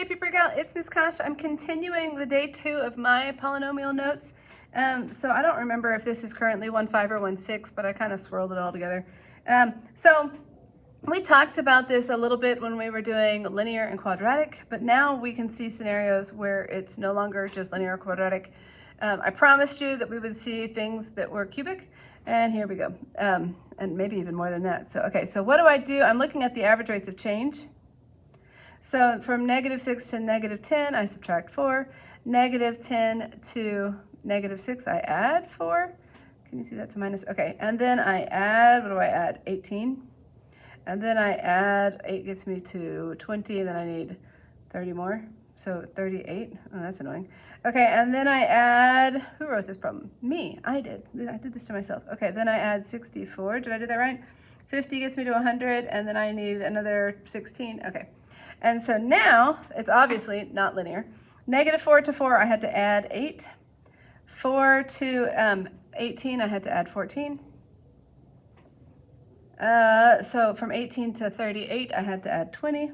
Hey AP PreCal, it's Miss Kosh. I'm continuing the day 2 of my polynomial notes. So I don't remember if this is currently 1.5 or 1.6, but I kind of swirled it all together. So we talked about this a little bit when we were doing linear and quadratic, but now we can see scenarios where it's no longer just linear or quadratic. I promised you that we would see things that were cubic, and here we go. And maybe even more than that. So, okay, so what do? I'm looking at the average rates of change. So from -6 to -10, I subtract 4. -10 to -6, I add 4. Can you see that's a minus? Okay, and then I add, what do I add? 18. And then I add, 8 gets me to 20, then I need 30 more. So 38, oh, that's annoying. Okay, and then I add, who wrote this problem? Me, I did this to myself. Okay, then I add 64, did I do that right? 50 gets me to 100, and then I need another 16, okay. And so now, it's obviously not linear. -4 to 4, I had to add 8. 4 to 18, I had to add 14. So from 18 to 38, I had to add 20.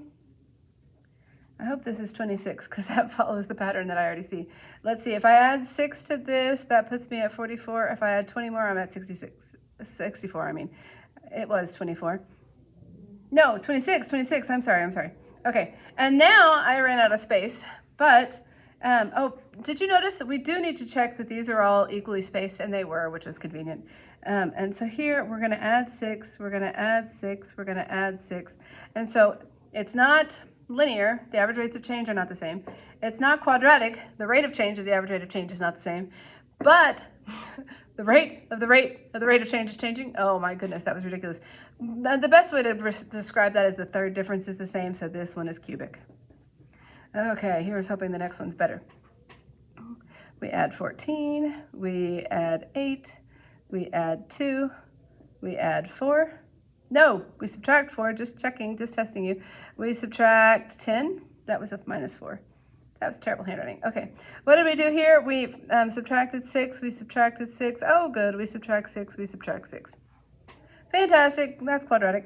I hope this is 26 because that follows the pattern that I already see. Let's see, if I add 6 to this, that puts me at 44. If I add 20 more, I'm at 64, I mean. It was 24. No, 26, I'm sorry. Okay, and now I ran out of space, but, oh, did you notice that we do need to check that these are all equally spaced, and they were, which was convenient. And so here we're gonna add 6, we're gonna add 6, we're gonna add 6. And so it's not linear, the average rates of change are not the same. It's not quadratic, the rate of change of the average rate of change is not the same. But the rate of change is changing. Oh my goodness, that was ridiculous. The best way to describe that is the third difference is the same, so this one is cubic. Okay, here's hoping the next one's better. We add 14, we add 8, we add 2, we add 4. No, we subtract 4, just checking, just testing you. We subtract 10, that was a -4. That was terrible handwriting. Okay, what did we do here? We subtracted 6, we subtracted 6. Oh, good, we subtract 6, we subtract 6. Fantastic, that's quadratic.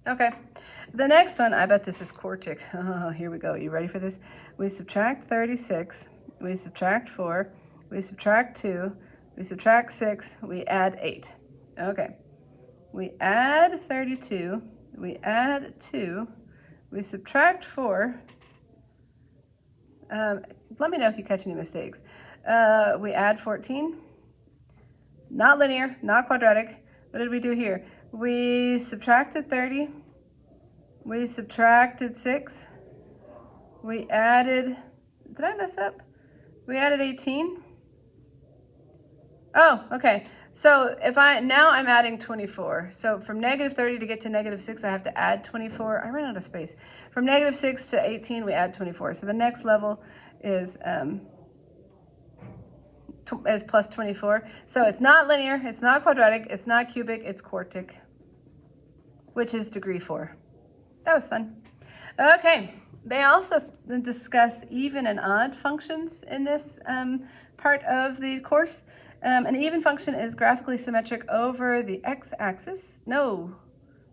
Okay, the next one, I bet this is quartic. Oh, here we go, you ready for this? We subtract 36, we subtract 4, we subtract 2, we subtract 6, we add 8. Okay, we add 32, we add 2, we subtract 4. Let me know if you catch any mistakes. We add 14. Not linear, not quadratic. What did we do here? We subtracted 30. We subtracted 6. We added, did I mess up? We added 18. Oh, okay. So now I'm adding 24. So from -30 to get to -6, I have to add 24. I ran out of space. From -6 to 18, we add 24. So the next level is plus 24. So it's not linear, it's not quadratic, it's not cubic, it's quartic, which is degree 4. That was fun. Okay, they also discuss even and odd functions in this part of the course. An even function is graphically symmetric over the x-axis. No,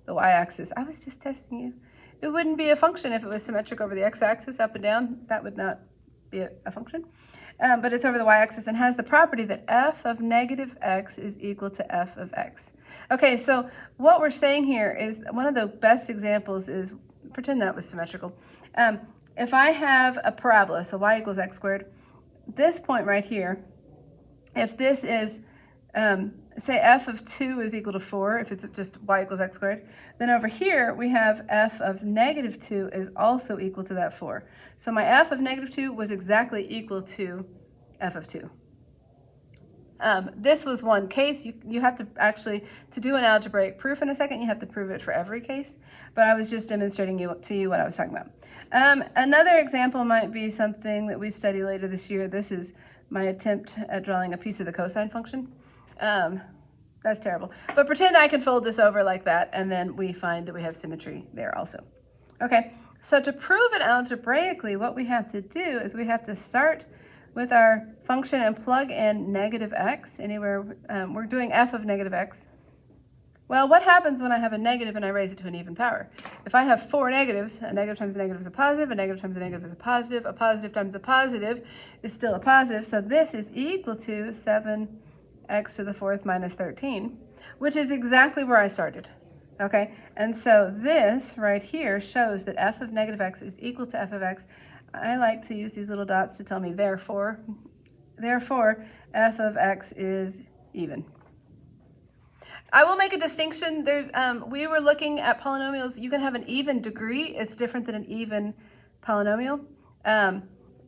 the y-axis. I was just testing you. It wouldn't be a function if it was symmetric over the x-axis, up and down. That would not be a function. But it's over the y-axis and has the property that f of -x is equal to f of x. Okay, so what we're saying here is one of the best examples is, pretend that was symmetrical. If I have a parabola, so y equals x squared, this point right here, if this is, say f of 2 is equal to 4, if it's just y equals x squared, then over here we have f of -2 is also equal to that 4. So my f of -2 was exactly equal to f of 2. This was one case. You have to actually, to do an algebraic proof in a second, you have to prove it for every case, but I was just demonstrating to you what I was talking about. Another example might be something that we study later this year. This is my attempt at drawing a piece of the cosine function. That's terrible. But pretend I can fold this over like that, and then we find that we have symmetry there also. Okay, so to prove it algebraically, what we have to do is we have to start with our function and plug in -x anywhere. We're doing f of -x. Well, what happens when I have a negative and I raise it to an even power? If I have 4 negatives, a negative times a negative is a positive, a negative times a negative is a positive times a positive is still a positive, so this is equal to 7x to the 4th minus 13, which is exactly where I started, okay? And so this right here shows that f of negative x is equal to f of x. I like to use these little dots to tell me therefore f of x is even. I will make a distinction. We were looking at polynomials. You can have an even degree. It's different than an even polynomial.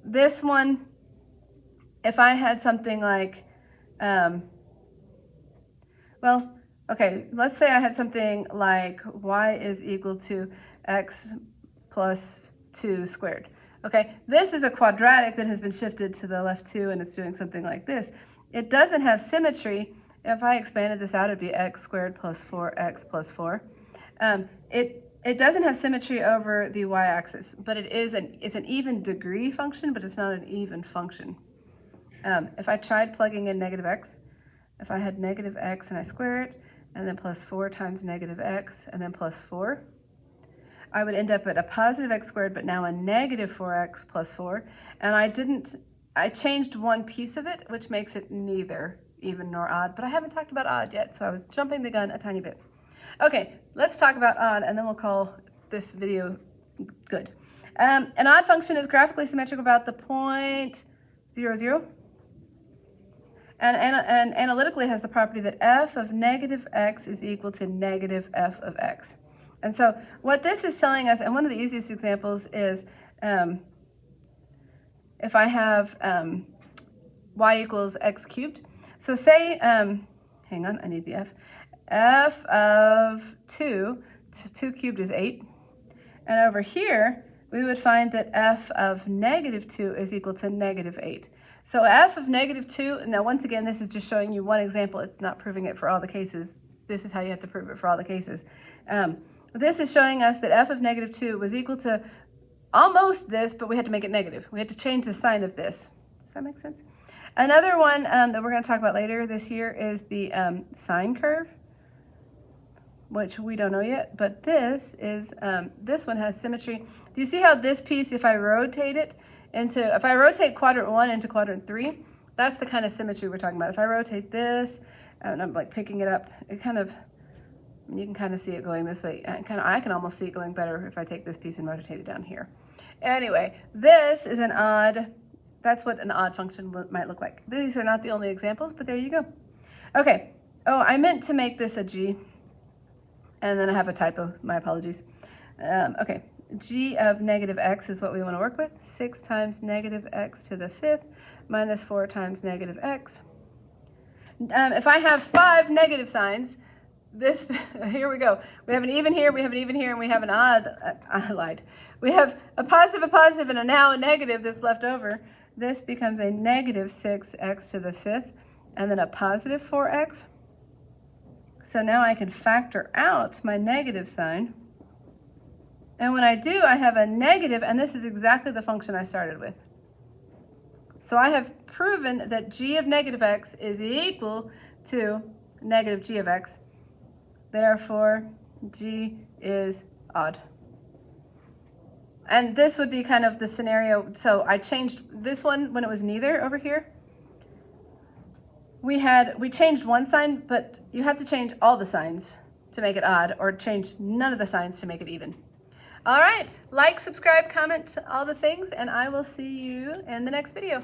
This one, if I had something like, well, okay, let's say I had something like y is equal to x plus 2 squared. Okay, this is a quadratic that has been shifted to the left 2, and it's doing something like this. It doesn't have symmetry. If I expanded this out, it'd be x squared plus 4x plus 4. It doesn't have symmetry over the y-axis, but it's an even degree function, but it's not an even function. If I tried plugging in negative x, if I had negative x and I square it, and then plus 4 times negative x, and then plus 4, I would end up at a positive x squared, but now a negative 4x plus 4. And I changed one piece of it, which makes it neither even nor odd, but I haven't talked about odd yet, so I was jumping the gun a tiny bit. Okay, let's talk about odd, and then we'll call this video good. An odd function is graphically symmetric about the point 0, 0. And analytically has the property that f of negative x is equal to negative f of x. And so what this is telling us, and one of the easiest examples is if I have y equals x cubed. So say, hang on, I need the f. F of 2 cubed is 8. And over here, we would find that f of negative 2 is equal to negative 8. So f of negative 2, now once again, this is just showing you one example. It's not proving it for all the cases. This is how you have to prove it for all the cases. This is showing us that f of negative 2 was equal to almost this, but we had to make it negative. We had to change the sign of this. Does that make sense? Another one that we're going to talk about later this year is the sine curve, which we don't know yet, but this one has symmetry. Do you see how this piece, if I rotate quadrant 1 into quadrant 3, that's the kind of symmetry we're talking about. If I rotate this, and I'm like picking it up, you can kind of see it going this way. I can almost see it going better if I take this piece and rotate it down here. Anyway, this is that's what an odd function might look like. These are not the only examples, but there you go. Okay, oh, I meant to make this a g, and then I have a typo, my apologies. Okay, g of negative x is what we want to work with. 6 times negative x to the 5th minus 4 times negative x. If I have 5 negative signs, here we go. We have an even here, we have an even here, and we have an odd. I lied. We have a positive, and now a negative that's left over. This becomes a negative 6x to the 5th, and then a positive 4x. So now I can factor out my negative sign. And when I do, I have a negative, and this is exactly the function I started with. So I have proven that g of negative x is equal to negative g of x. Therefore, g is odd. And this would be kind of the scenario. So I changed this one when it was neither over here. We changed one sign, but you have to change all the signs to make it odd, or change none of the signs to make it even. All right, like, subscribe, comment, all the things, and I will see you in the next video.